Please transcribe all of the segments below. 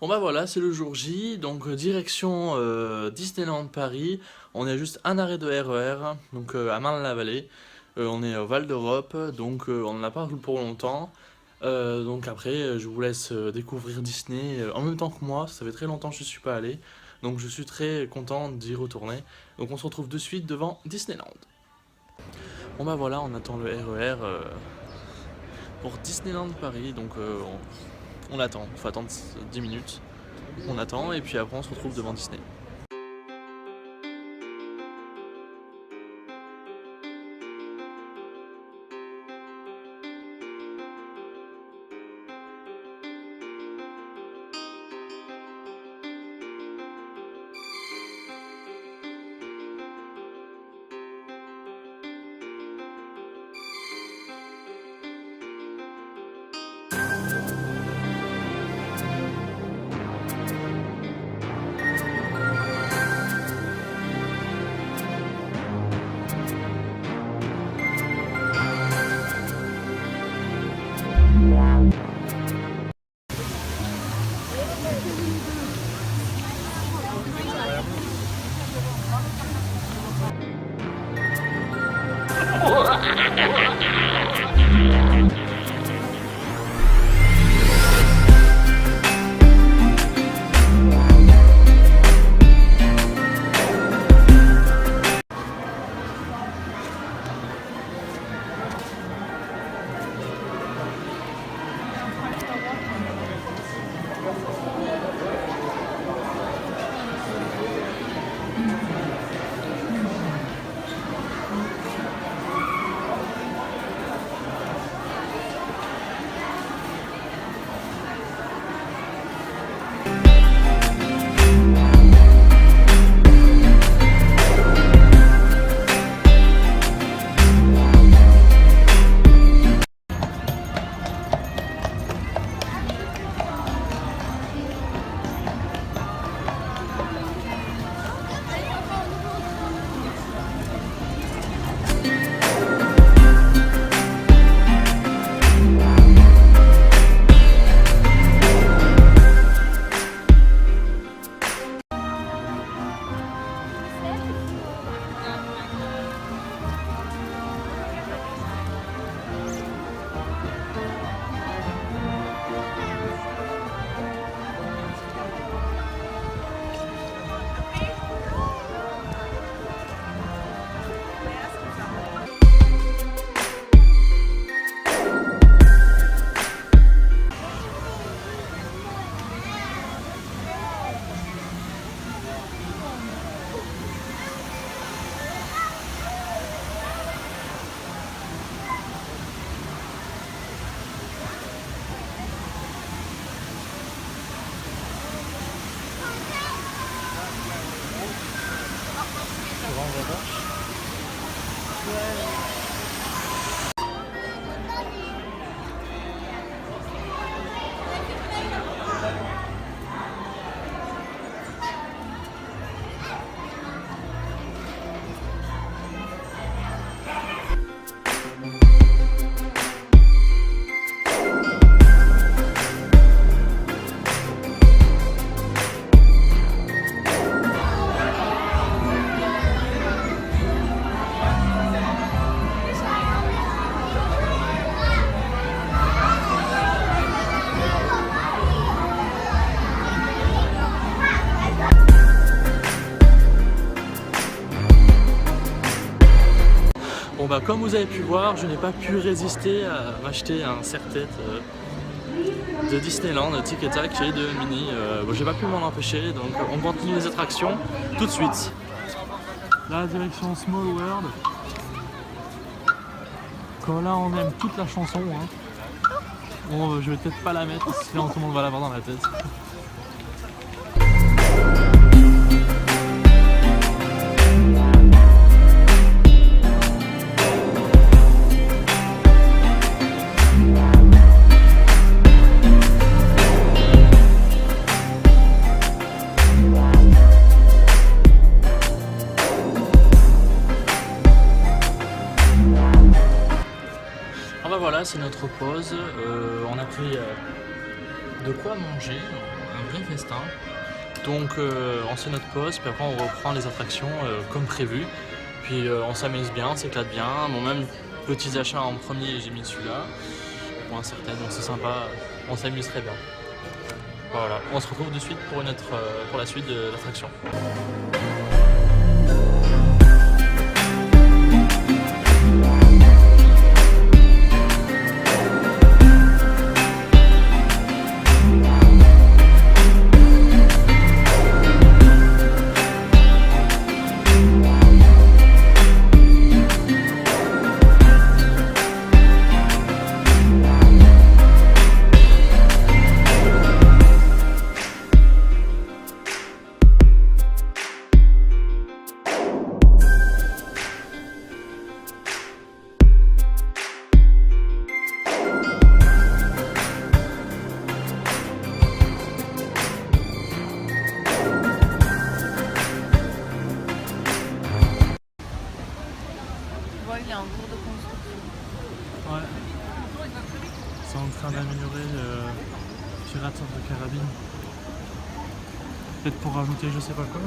Bon bah voilà, c'est le jour J, donc direction Disneyland Paris. On est à juste un arrêt de RER, donc à Marne-la-Vallée. On est au Val d'Europe, donc on n'en a pas pour longtemps. Donc après, je vous laisse découvrir Disney en même temps que moi. Ça fait très longtemps que je ne suis pas allé, donc je suis très content d'y retourner. Donc on se retrouve de suite devant Disneyland. Bon bah voilà, on attend le RER pour Disneyland Paris, donc on attend. Il faut attendre 10 minutes. On attend et puis après on se retrouve devant Disney. Bon bah comme vous avez pu voir, je n'ai pas pu résister à m'acheter un serre-tête de Disneyland, Tic et Tac et de Minnie. Bon, j'ai pas pu m'en empêcher, donc on continue les attractions tout de suite. La direction Small World. Quand là on aime toute la chanson, hein. Bon, je vais peut-être pas la mettre, sinon tout le monde va l'avoir dans la tête. Ah bah voilà, c'est notre pause. On a pris de quoi manger. un vrai festin. Donc on fait notre pause, puis après on reprend les attractions comme prévu. Puis on s'amuse bien, on s'éclate bien. Bon, même petits achats en premier, j'ai mis celui-là. Pour un certain, donc c'est sympa, on s'amuse très bien. Voilà, on se retrouve de suite pour la suite de l'attraction. Il y a un cours de construction. Ouais. C'est en train d'améliorer le tirateur de carabine. Peut-être pour rajouter je sais pas quoi.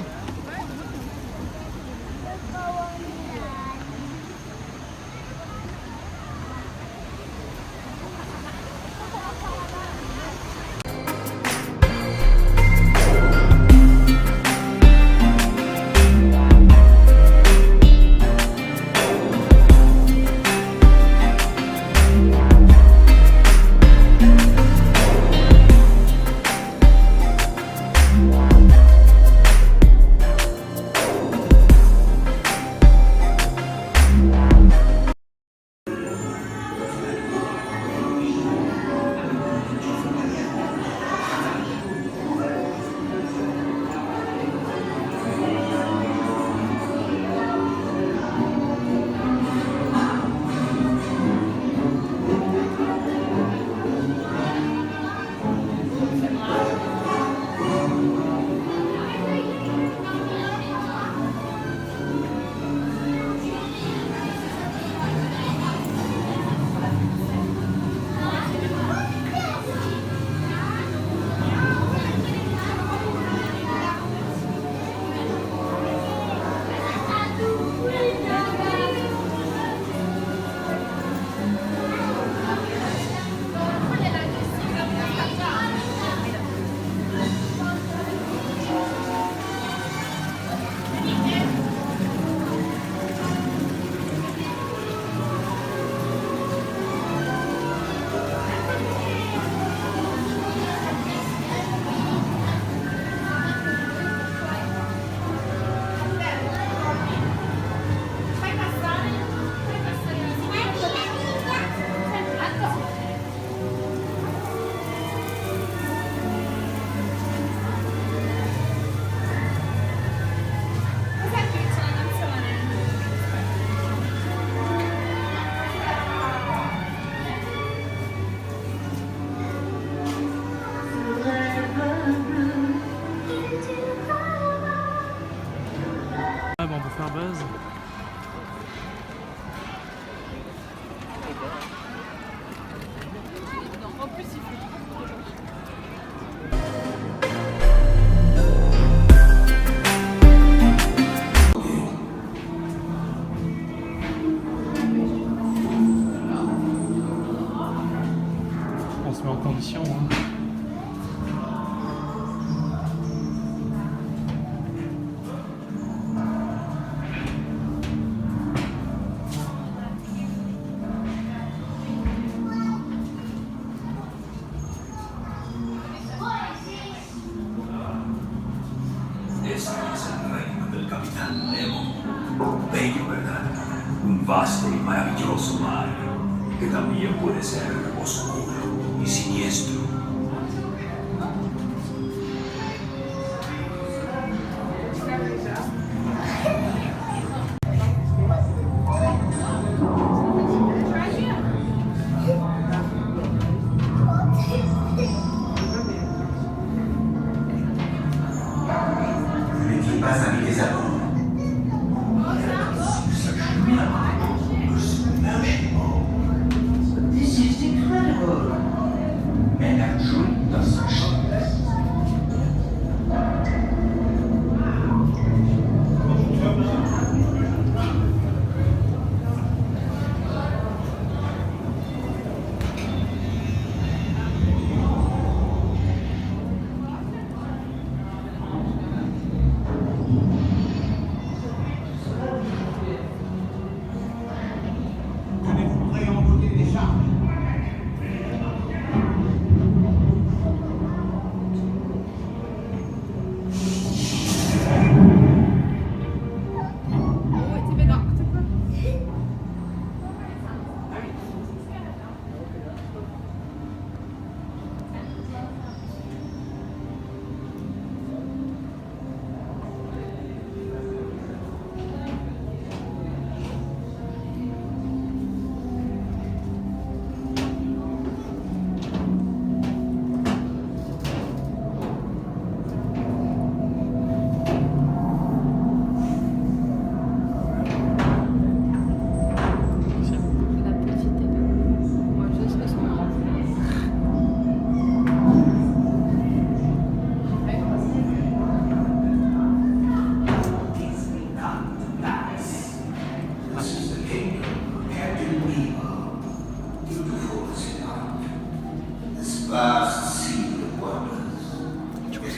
Ah bon, on peut faire buzz. En plus, il faut. On se met en condition. Hein. Este es el reino del Capitán Nemo. Bello, ¿verdad? Un vasto y maravilloso mar, que también puede ser oscuro y siniestro. Ne dis pas à mes amours. This is incredible. And I'm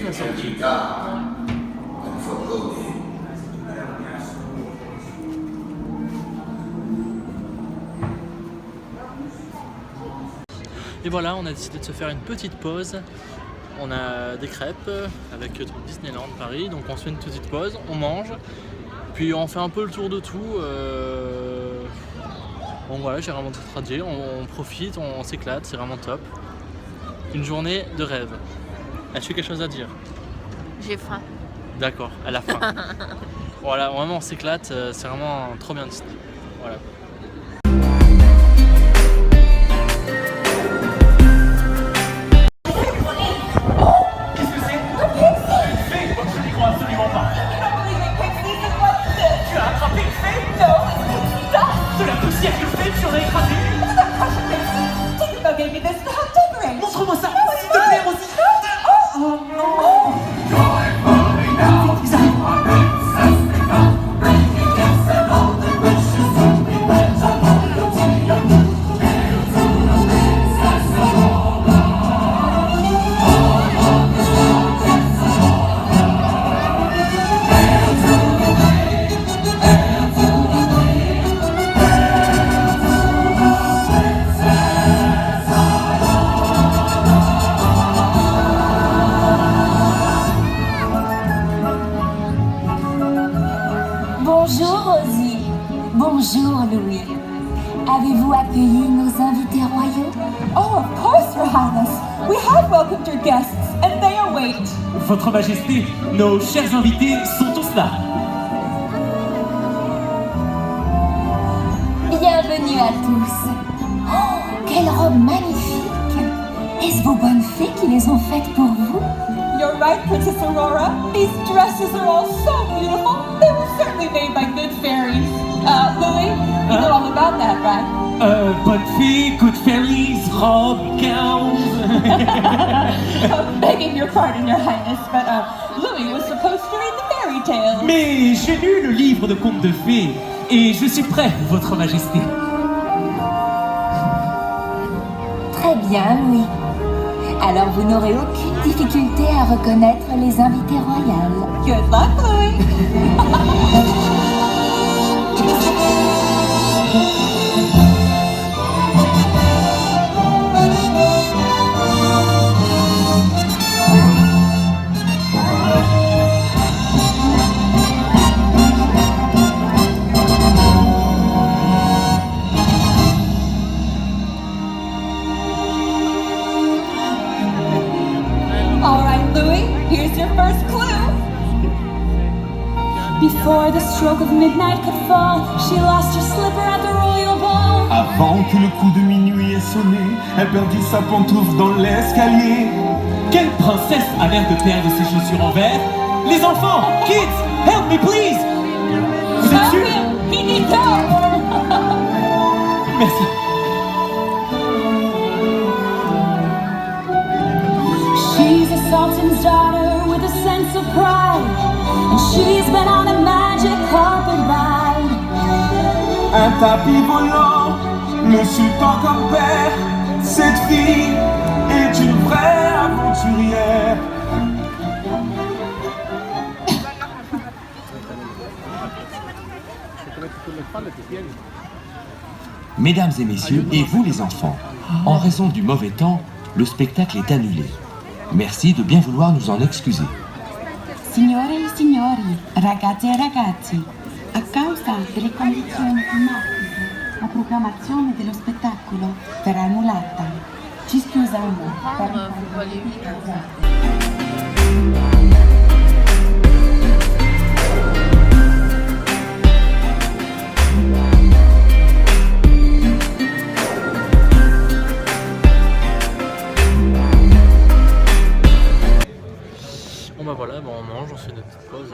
la sortie. Et voilà, on a décidé de se faire une petite pause. On a des crêpes avec Disneyland Paris, donc on se fait une petite pause, on mange, puis on fait un peu le tour de tout. Bon voilà, j'ai vraiment tout traduit, on profite, on s'éclate, c'est vraiment top. Une journée de rêve. As-tu quelque chose à dire? J'ai faim. D'accord, à la fin. Voilà, vraiment on s'éclate, c'est vraiment trop bien Disney. Voilà. Montre-moi ça, s'il te plaît, Rosie. Oh non. Bonjour Rosie. Bonjour Louis. Avez-vous accueilli nos invités royaux? Oh, of course, Your Highness. We have welcomed your guests, and they await. Votre Majesté, nos chers invités sont tous là. Bienvenue à tous. Oh, quelle robe magnifique! Est-ce vos bonnes fées qui les ont faites pour vous? You're right, Princess Aurora. These dresses are all so beautiful. They were certainly made by good fairies. Louis, you know all about that, right? Bonne fée, good fairies, robe, gowns. Begging your pardon, Your Highness, but Louis was supposed to read the fairy tales. Mais j'ai lu le livre de contes de fées et je suis prêt, Votre Majesté. Très bien, Louis. Alors vous n'aurez aucune difficulté à reconnaître les invités royales. Good luck, Louis. All right, Louis, here's your first clue. Before the stroke of midnight could fall, she lost her slipper at the royal ball. Avant que le coup de minuit ait sonné, elle perdit sa pantoufle dans l'escalier. Quelle princesse a l'air de perdre ses chaussures en verre? Les enfants, kids, help me please. Vous êtes sûrs? He needs help. Merci. She's a sultan's daughter with a sense of pride, and she's been on a magic carpet ride. Un tapis volant, le sultan comme père. Cette fille est une vraie aventurière. Mesdames et messieurs, et vous les enfants, en raison du mauvais temps, le spectacle est annulé. Merci de bien vouloir nous en excuser. Signore e signori, ragazze e ragazzi, a causa delle condizioni climatiche, la programmazione dello spettacolo verrà annullata. Ci scusiamo per Prendre, faut pas aller vite. Bon bah voilà, bon, on mange, on se fait des petites pauses.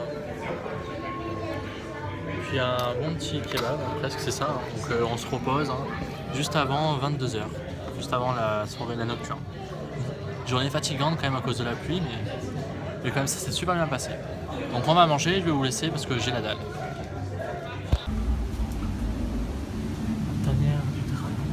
Puis un bon petit kebab, hein, presque c'est ça. Hein. Donc on se repose hein, juste avant 22h, juste avant la soirée, la nocturne. Journée fatigante quand même à cause de la pluie, mais quand même ça s'est super bien passé. Donc on va manger, je vais vous laisser parce que j'ai la dalle. Tanière du dragon.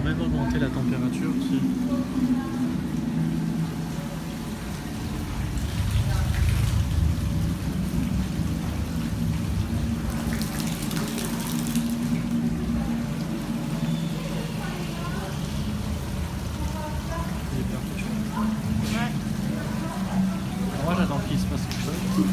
même augmenter la température aussi. Moi j'attends qu'il se passe quelque chose.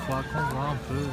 Faudra qu'on voit un peu.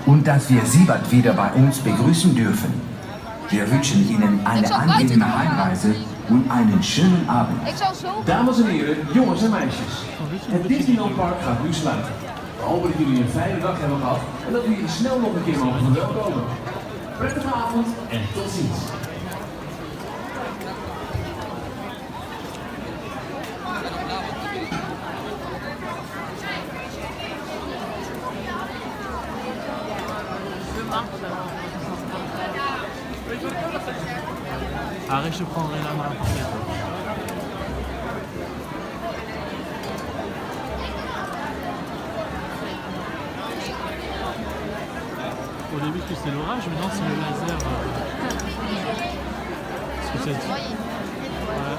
und dass wir Sie bald wieder bei uns begrüßen dürfen. Wir wünschen Ihnen eine angenehme Heimreise und einen schönen Abend. Dames en heren, jongens en meisjes. Het Disneyland Park gaat nu sluiten. We hopen dat jullie een fijne dag hebben gehad en dat we jullie snel nog een keer mogen verwelkomen. Prettige avond en tot ziens. Arrête, je te prendrai la main pour faire. Au début, tu sais l'orage, maintenant c'est le laser. Ce que ça dit. Ouais.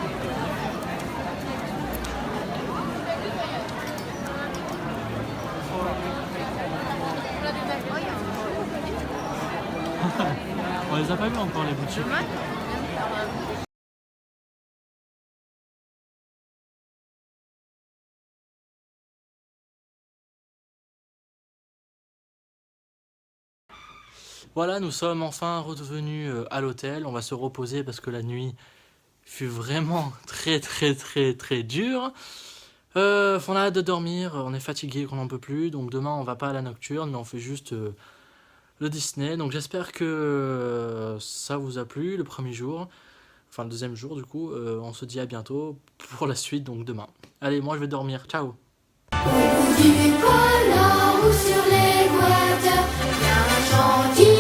On les a pas vus encore les boutiques. Voilà, nous sommes enfin revenus à l'hôtel. On va se reposer parce que la nuit fut vraiment très dure. On a hâte de dormir, on est fatigué, qu'on n'en peut plus. Donc demain, on va pas à la nocturne, mais on fait juste le Disney. Donc j'espère que ça vous a plu le premier jour. Enfin le deuxième jour du coup. On se dit à bientôt pour la suite, donc demain. Allez, moi je vais dormir. Ciao. Du pôle Nord ou sur les Équateurs, bien gentil.